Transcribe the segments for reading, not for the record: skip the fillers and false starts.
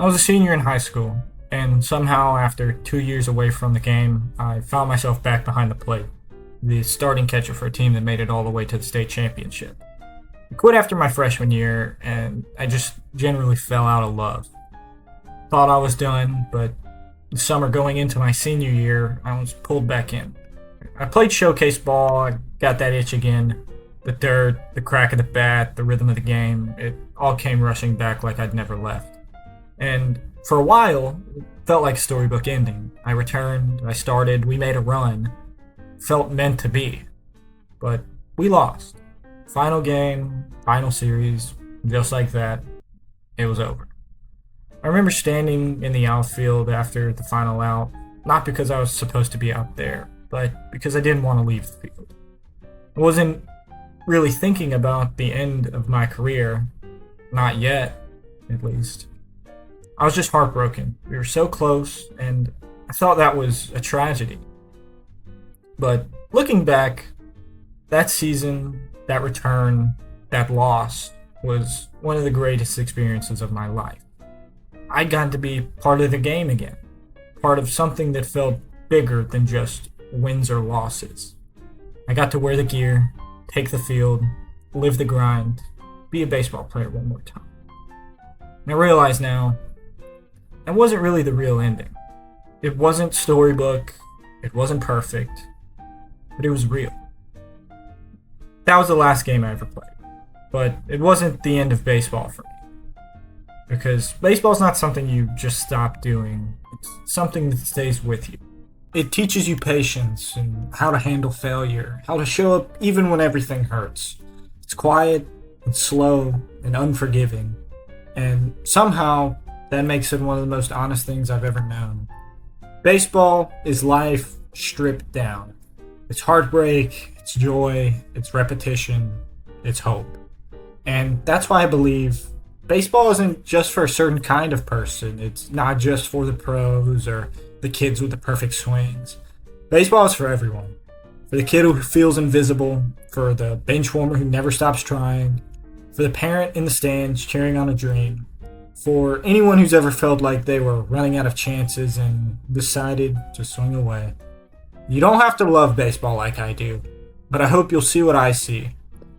I was a senior in high school, and somehow after 2 years away from the game, I found myself back behind the plate, the starting catcher for a team that made it all the way to the state championship. I quit after my freshman year, and I just generally fell out of love. Thought I was done, but the summer going into my senior year, I was pulled back in. I played showcase ball, I got that itch again. The dirt, the crack of the bat, the rhythm of the game, it all came rushing back like I'd never left. And for a while, it felt like a storybook ending. I returned, I started, we made a run. Felt meant to be. But we lost. Final game, final series, just like that, it was over. I remember standing in the outfield after the final out, not because I was supposed to be out there, but because I didn't want to leave the field. I wasn't really thinking about the end of my career, not yet, at least. I was just heartbroken. We were so close, and I thought that was a tragedy. But looking back, that season, that return, that loss was one of the greatest experiences of my life. I got to be part of the game again, part of something that felt bigger than just wins or losses. I got to wear the gear, take the field, live the grind, be a baseball player one more time. And I realize now, that wasn't really the real ending. It wasn't storybook, it wasn't perfect, but it was real. That was the last game I ever played, but it wasn't the end of baseball for me. Because baseball's not something you just stop doing, it's something that stays with you. It teaches you patience and how to handle failure, how to show up even when everything hurts. It's quiet and slow and unforgiving, and somehow that makes it one of the most honest things I've ever known. Baseball is life stripped down. It's heartbreak, it's joy, it's repetition, it's hope. And that's why I believe baseball isn't just for a certain kind of person. It's not just for the pros or the kids with the perfect swings. Baseball is for everyone. For the kid who feels invisible, for the bench warmer who never stops trying, for the parent in the stands cheering on a dream, for anyone who's ever felt like they were running out of chances and decided to swing away. You don't have to love baseball like I do, but I hope you'll see what I see.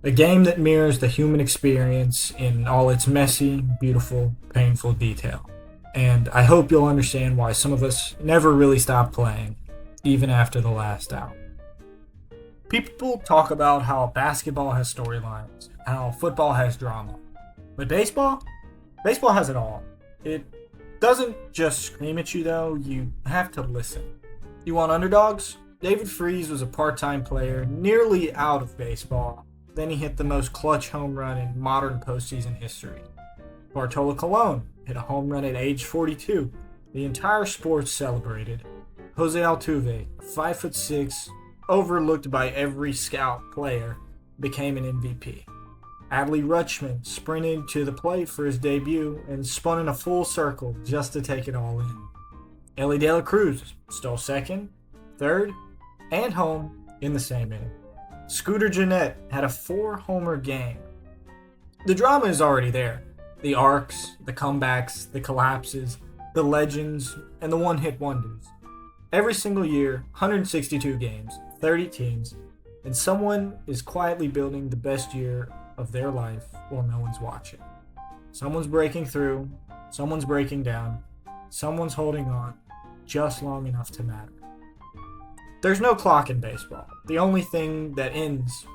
A game that mirrors the human experience in all its messy, beautiful, painful detail. And I hope you'll understand why some of us never really stop playing, even after the last out. People talk about how basketball has storylines, how football has drama. But baseball has it all. It doesn't just scream at you though, you have to listen. You want underdogs? David Freese was a part-time player, nearly out of baseball. Then he hit the most clutch home run in modern postseason history. Bartolo Colon hit a home run at age 42. The entire sport celebrated. Jose Altuve, 5'6", overlooked by every scout player, became an MVP. Adley Rutschman sprinted to the plate for his debut and spun in a full circle just to take it all in. Ellie De La Cruz stole second, third, and home in the same inning. Scooter Gennett had a 4-homer game. The drama is already there. The arcs, the comebacks, the collapses, the legends, and the one-hit wonders. Every single year, 162 games, 30 teams, and someone is quietly building the best year of their life while no one's watching. Someone's breaking through, someone's breaking down, someone's holding on just long enough to matter. There's no clock in baseball. The only thing that ends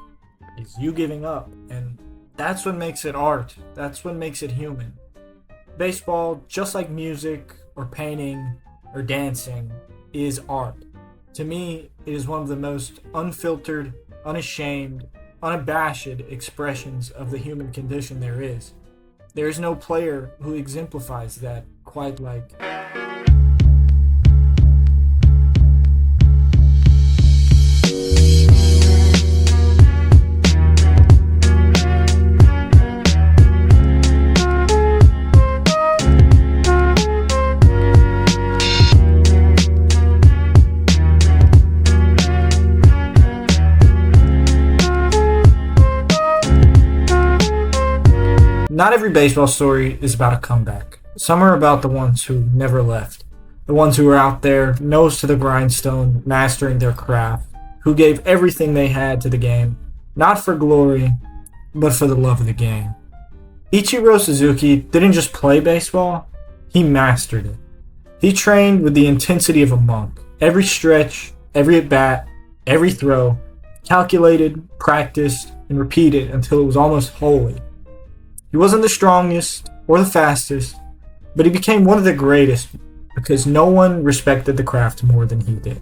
is you giving up, and that's what makes it art. That's what makes it human. Baseball, just like music or painting or dancing, is art. To me, it is one of the most unfiltered, unashamed, unabashed expressions of the human condition there is. There is no player who exemplifies that quite like. Not every baseball story is about a comeback. Some are about the ones who never left. The ones who were out there, nose to the grindstone, mastering their craft, who gave everything they had to the game, not for glory, but for the love of the game. Ichiro Suzuki didn't just play baseball, he mastered it. He trained with the intensity of a monk. Every stretch, every at-bat, every throw, calculated, practiced, and repeated until it was almost holy. He wasn't the strongest or the fastest, but he became one of the greatest because no one respected the craft more than he did.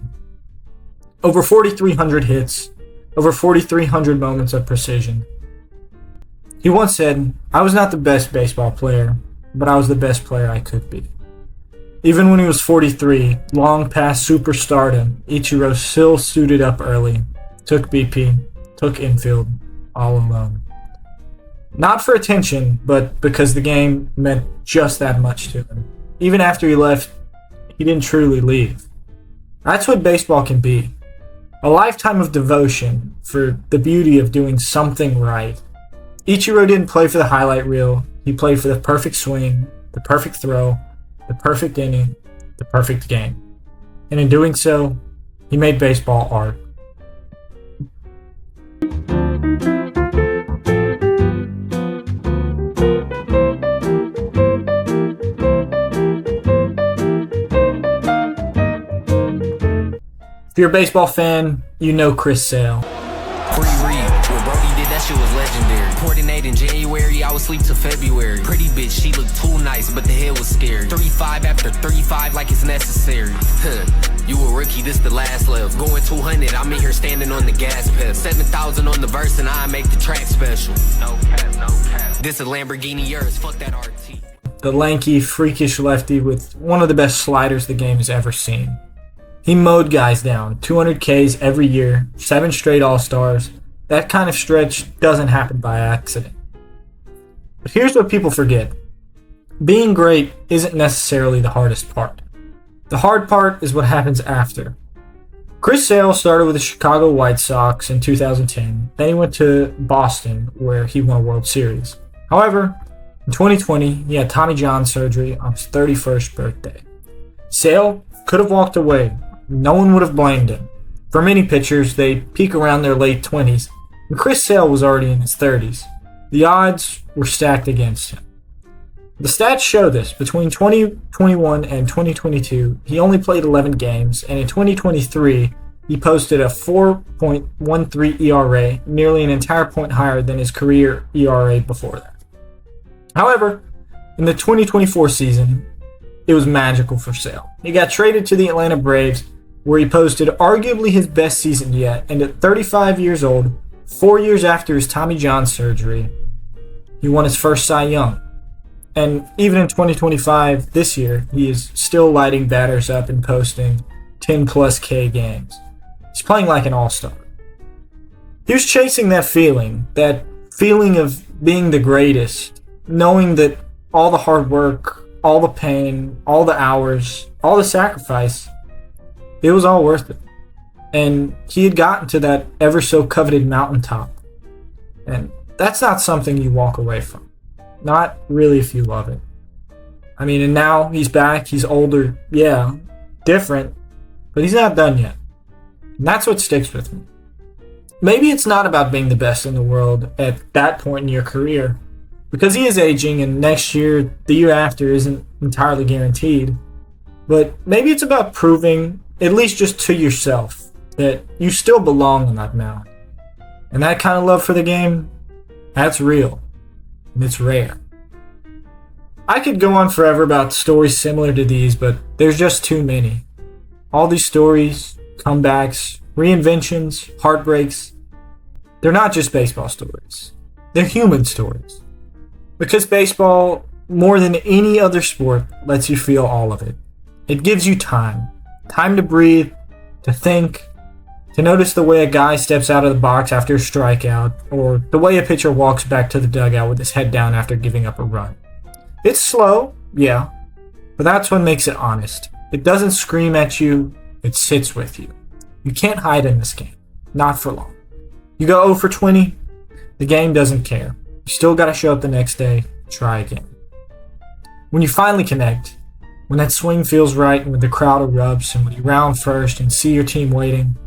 Over 4,300 hits, over 4,300 moments of precision. He once said, "I was not the best baseball player, but I was the best player I could be." Even when he was 43, long past superstardom, Ichiro still suited up early, took BP, took infield, all alone. Not for attention, but because the game meant just that much to him. Even after he left, he didn't truly leave. That's what baseball can be. A lifetime of devotion for the beauty of doing something right. Ichiro didn't play for the highlight reel. He played for the perfect swing, the perfect throw, the perfect inning, the perfect game. And in doing so, he made baseball art. If you're a baseball fan, you know Chris Sale. Free read. When Brody did that shit was legendary. Coordinate in January, I would sleep till February. Pretty bitch, she looked too nice, but the head was scary. 35 after 35 like it's necessary. You a rookie, this the last level. Going 200, I'm in here standing on the gas pedal. 7,000 on the verse and I make the track special. No cap, no cap. This a Lamborghini yours, fuck that RT. The lanky, freakish lefty with one of the best sliders the game has ever seen. He mowed guys down, 200 Ks every year, 7 straight All-Stars. That kind of stretch doesn't happen by accident. But here's what people forget. Being great isn't necessarily the hardest part. The hard part is what happens after. Chris Sale started with the Chicago White Sox in 2010. Then he went to Boston, where he won a World Series. However, in 2020, he had Tommy John surgery on his 31st birthday. Sale could have walked away. No one would have blamed him. For many pitchers, they peak around their late 20s, and Chris Sale was already in his 30s. The odds were stacked against him. The stats show this. Between 2021 and 2022, he only played 11 games, and in 2023, he posted a 4.13 ERA, nearly an entire point higher than his career ERA before that. However, in the 2024 season, it was magical for Sale. He got traded to the Atlanta Braves, where he posted arguably his best season yet, and at 35 years old, 4 years after his Tommy John surgery, he won his first Cy Young. And even in 2025, this year, he is still lighting batters up and posting 10 plus K games. He's playing like an all-star. He was chasing that feeling of being the greatest, knowing that all the hard work, all the pain, all the hours, all the sacrifice, it was all worth it. And he had gotten to that ever so coveted mountaintop. And that's not something you walk away from. Not really if you love it. I mean, and now he's back, he's older, yeah, different, but he's not done yet. And that's what sticks with me. Maybe it's not about being the best in the world at that point in your career, because he is aging and next year, the year after, isn't entirely guaranteed. But maybe it's about proving, at least just to yourself, that you still belong on that mound. And that kind of love for the game, that's real. And it's rare. I could go on forever about stories similar to these, but there's just too many. All these stories, comebacks, reinventions, heartbreaks, they're not just baseball stories. They're human stories. Because baseball, more than any other sport, lets you feel all of it. It gives you time. Time to breathe, to think, to notice the way a guy steps out of the box after a strikeout, or the way a pitcher walks back to the dugout with his head down after giving up a run. It's slow, yeah, but that's what makes it honest. It doesn't scream at you, it sits with you. You can't hide in this game. Not for long. You go 0 for 20, the game doesn't care. You still gotta show up the next day, try again. When you finally connect, when that swing feels right and when the crowd erupts and when you round first and see your team waiting,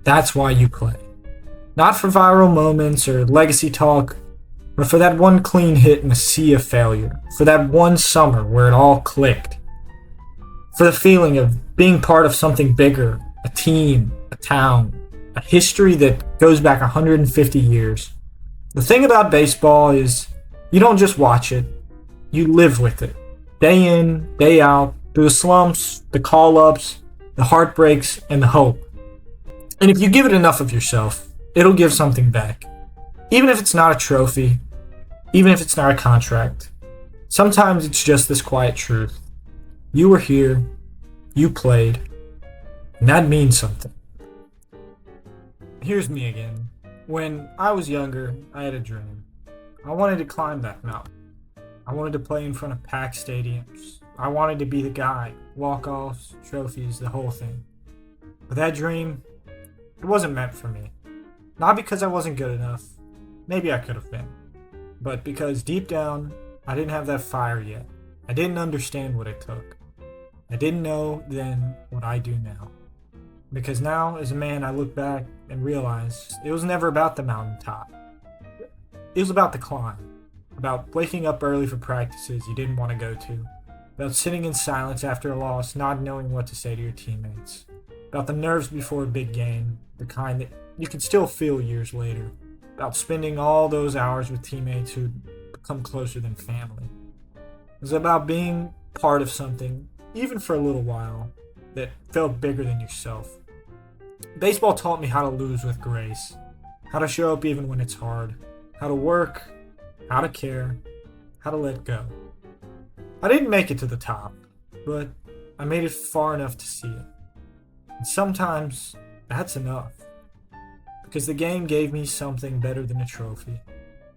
that's why you play. Not for viral moments or legacy talk, but for that one clean hit in a sea of failure. For that one summer where it all clicked. For the feeling of being part of something bigger, a team, a town, a history that goes back 150 years. The thing about baseball is you don't just watch it, you live with it. Day in, day out, through the slumps, the call-ups, the heartbreaks, and the hope. And if you give it enough of yourself, it'll give something back. Even if it's not a trophy, even if it's not a contract. Sometimes it's just this quiet truth. You were here, you played, and that means something. Here's me again. When I was younger, I had a dream. I wanted to climb that mountain. I wanted to play in front of packed stadiums. I wanted to be the guy, walk-offs, trophies, the whole thing. But that dream, it wasn't meant for me. Not because I wasn't good enough. Maybe I could have been. But because deep down, I didn't have that fire yet. I didn't understand what it took. I didn't know then what I do now. Because now, as a man, I look back and realize it was never about the mountaintop. It was about the climb. About waking up early for practices you didn't want to go to. About sitting in silence after a loss, not knowing what to say to your teammates. About the nerves before a big game, the kind that you can still feel years later. About spending all those hours with teammates who become closer than family. It was about being part of something, even for a little while, that felt bigger than yourself. Baseball taught me how to lose with grace, how to show up even when it's hard, how to work, how to care, how to let go. I didn't make it to the top, but I made it far enough to see it. And sometimes that's enough. Because the game gave me something better than a trophy.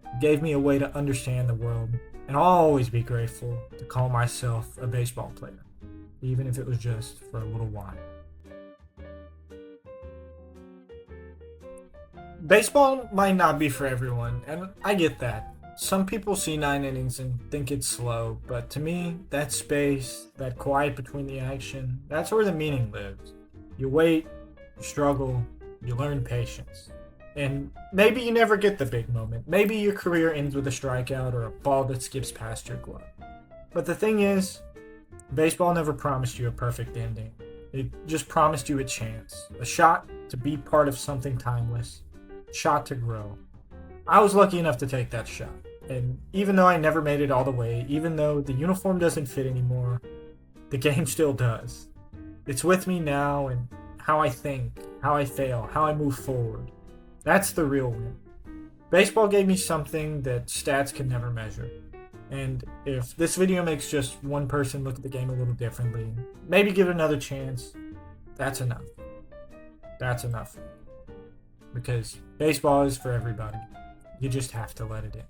It gave me a way to understand the world, and I'll always be grateful to call myself a baseball player, even if it was just for a little while. Baseball might not be for everyone, and I get that. Some people see 9 innings and think it's slow, but to me, that space, that quiet between the action, that's where the meaning lives. You wait, you struggle, you learn patience. And maybe you never get the big moment. Maybe your career ends with a strikeout or a ball that skips past your glove. But the thing is, baseball never promised you a perfect ending. It just promised you a chance, a shot to be part of something timeless, a shot to grow. I was lucky enough to take that shot. And even though I never made it all the way, even though the uniform doesn't fit anymore, the game still does. It's with me now and how I think, how I fail, how I move forward. That's the real win. Baseball gave me something that stats can never measure. And if this video makes just one person look at the game a little differently, maybe give it another chance, that's enough. That's enough. Because baseball is for everybody. You just have to let it in.